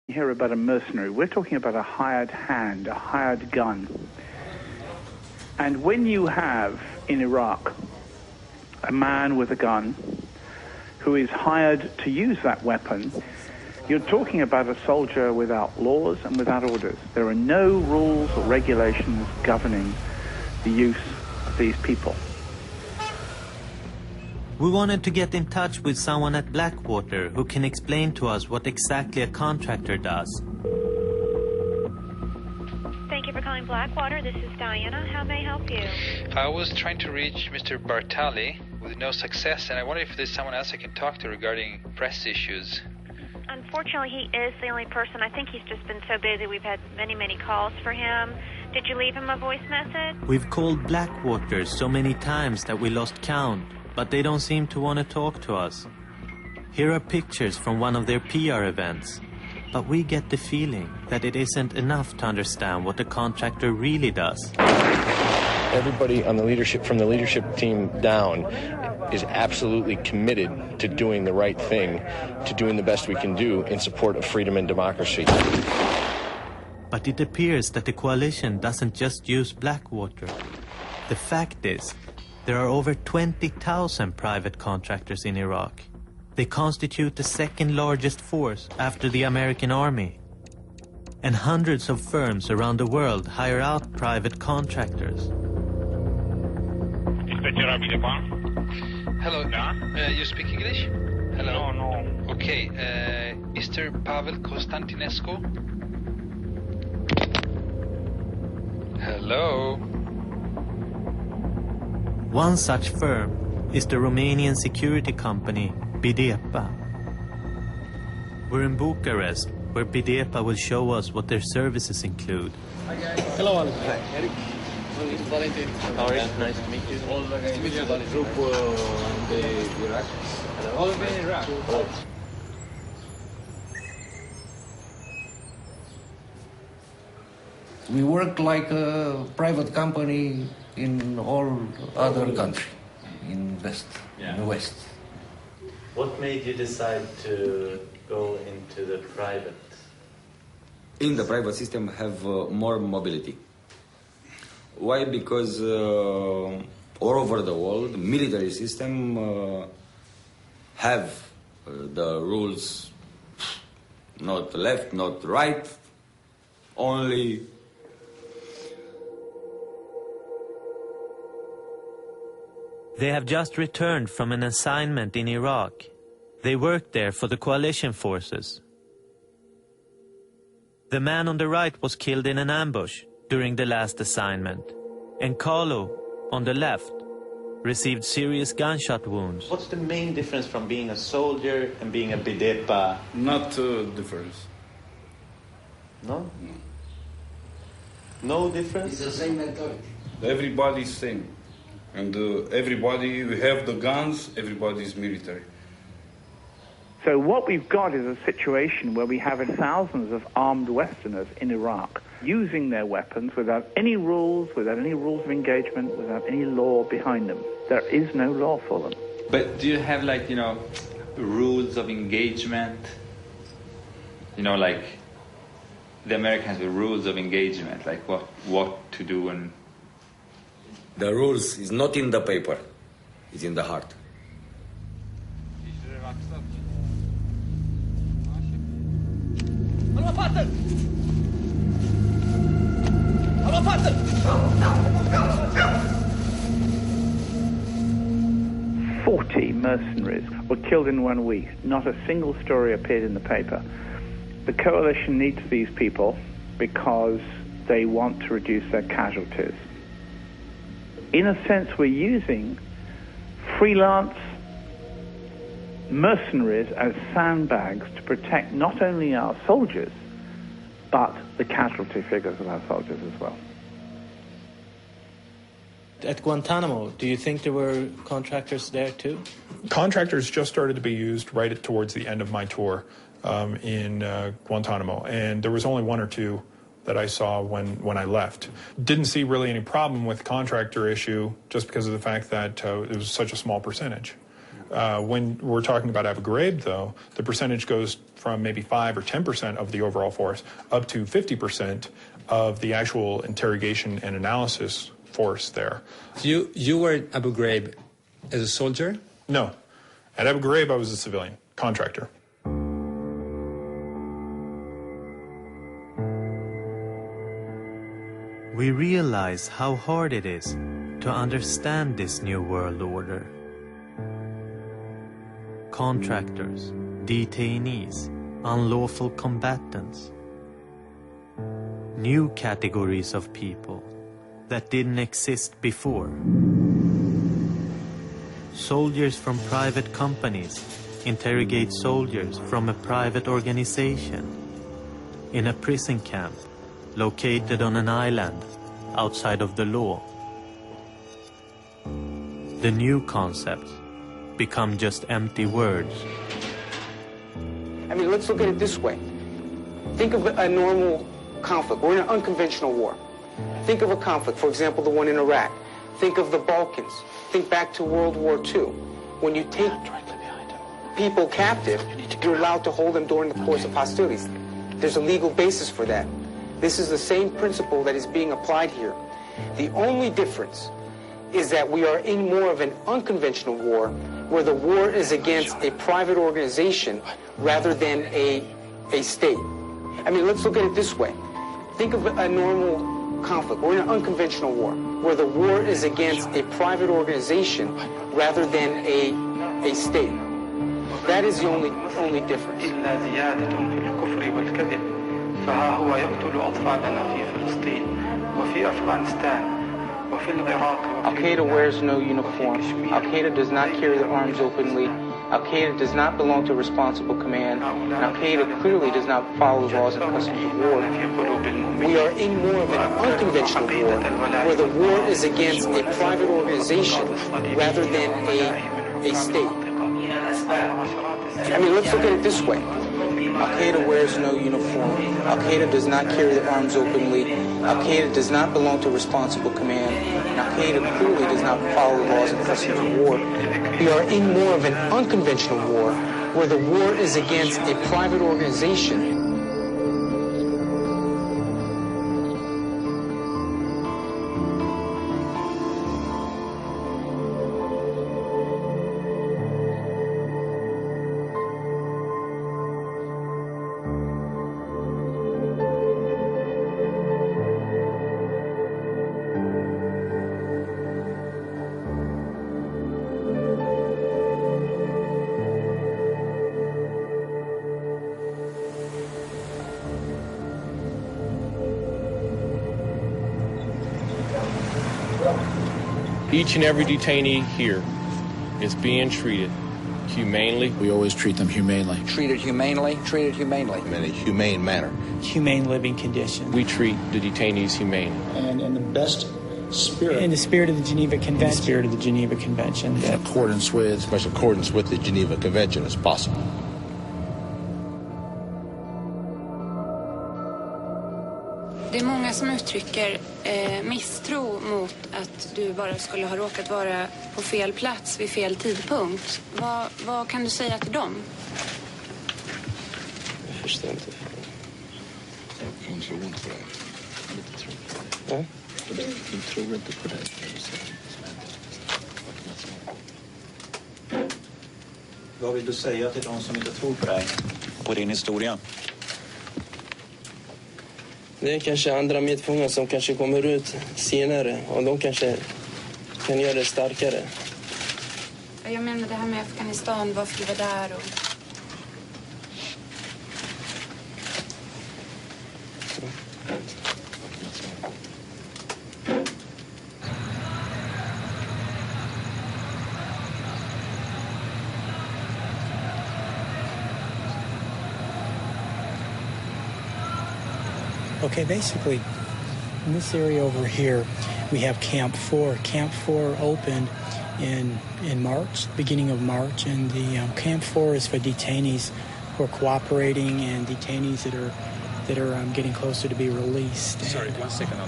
Hear about a mercenary. We're talking about a hired hand, a hired gun. And when you have in Iraq a man with a gun who is hired to use that weapon, you're talking about a soldier without laws and without orders. There are no rules or regulations governing the use of these people. We wanted to get in touch with someone at Blackwater who can explain to us what exactly a contractor does. Thank you for calling Blackwater. This is Diana. How may I help you? I was trying to reach Mr. Bartali with no success, and I wonder if there's someone else I can talk to regarding press issues. Unfortunately, he is the only person. I think he's just been so busy. We've had many calls for him. Did you leave him a voice message? We've called Blackwater so many times that we lost count, but they don't seem to want to talk to us. Here are pictures from one of their PR events, but we get the feeling that it isn't enough to understand what the contractor really does. Everybody on the leadership, from the leadership team down, is absolutely committed to doing the right thing, to doing the best we can do in support of freedom and democracy. But it appears that the coalition doesn't just use Blackwater. The fact is, there are over 20,000 private contractors in Iraq. They constitute the second largest force after the American army. And hundreds of firms around the world hire out private contractors. Hello, you speak English? Hello? No. Okay, Mr. Pavel Constantinescu? Hello? One such firm is the Romanian security company Bidepa. We're in Bucharest, where Bidepa will show us what their services include. Hello, Alex. Hi, Eric. Valentin. How are you? Nice to meet you. All the guys with the group in the Iraq. All in Iraq. We work like a private company in all other country, in the West. What made you decide to go into the private? In the private system have more mobility. Why? Because all over the world, military system have the rules, not left, not right, only. They have just returned from an assignment in Iraq. They worked there for the coalition forces. The man on the right was killed in an ambush during the last assignment, and Carlo, on the left, received serious gunshot wounds. What's the main difference from being a soldier and being a Bidepa? Not difference. No? No difference? It's the same mentality. Everybody's same. And everybody, we have the guns, everybody's military. So what we've got is a situation where we have thousands of armed Westerners in Iraq using their weapons without any rules of engagement, without any law behind them. There is no law for them. But do you have, like, rules of engagement? Like the Americans with rules of engagement, like what to do and... The rules is not in the paper, it's in the heart. "40 mercenaries were killed in 1 week. Not a single story appeared in the paper. The coalition needs these people because they want to reduce their casualties. In a sense, we're using freelance mercenaries as sandbags to protect not only our soldiers, but the casualty figures of our soldiers as well." At Guantanamo, do you think there were contractors there too? Contractors just started to be used right towards the end of my tour in Guantanamo, and there was only one or two that I saw when I left. Didn't see really any problem with contractor issue just because of the fact that it was such a small percentage. When we're talking about Abu Ghraib, though, the percentage goes from maybe 5 or 10% of the overall force up to 50% of the actual interrogation and analysis force there. You were at Abu Ghraib as a soldier? No. At Abu Ghraib, I was a civilian contractor. We realize how hard it is to understand this new world order. Contractors, detainees, unlawful combatants. New categories of people that didn't exist before. Soldiers from private companies interrogate soldiers from a private organization in a prison camp located on an island outside of the law. The new concepts become just empty words. I mean, let's look at it this way. Think of a normal conflict. We're in an unconventional war. Think of a conflict, for example, the one in Iraq. Think of the Balkans. Think back to World War II. When you take people captive, you're allowed to hold them during the course of hostilities. There's a legal basis for that. This is the same principle that is being applied here. The only difference is that we are in more of an unconventional war, where the war is against a private organization rather than a state. I mean, let's look at it this way. Think of a normal conflict. We're in an unconventional war, where the war is against a private organization rather than a state. That is the only difference. فها هو يقتل أطفالنا في فلسطين وفي أفغانستان وفي العراق. Al-Qaeda wears no uniform. Al-Qaeda does not carry their arms openly. Al-Qaeda does not belong to responsible command. And Al-Qaeda clearly does not follow the laws and customs of war. We are in more of an unconventional war, where the war is against a private organization rather than a state. I mean, let's look at it this way. Al-Qaeda wears no uniform. Al-Qaeda does not carry their arms openly. Al-Qaeda does not belong to responsible command. And Al-Qaeda clearly does not follow the laws and customs of war. We are in more of an unconventional war, where the war is against a private organization. Each and every detainee here is being treated humanely. We always treat them humanely. Treated humanely, treated humanely. In a humane manner. Humane living conditions. We treat the detainees humanely. And in the best spirit. In the spirit of the Geneva Convention. In the spirit of the Geneva Convention. In accordance with. As much accordance with the Geneva Convention as possible. Det är många som uttrycker misstro mot att du bara skulle ha råkat vara på fel plats vid fel tidpunkt. Vad kan du säga till dem? Jag förstår inte. De tror inte på det. Ja? De tror inte på det. Vad vill du säga till de som inte tror på dig? På din historia? Det är kanske andra medfångar som kanske kommer ut senare och de kanske kan göra det starkare. Jag menar det här med Afghanistan, varför du var där och... Okay, basically, in this area over here, we have Camp 4. Camp 4 opened in March, beginning of March, and the Camp 4 is for detainees who are cooperating and detainees that are getting closer to be released. Sorry, one second.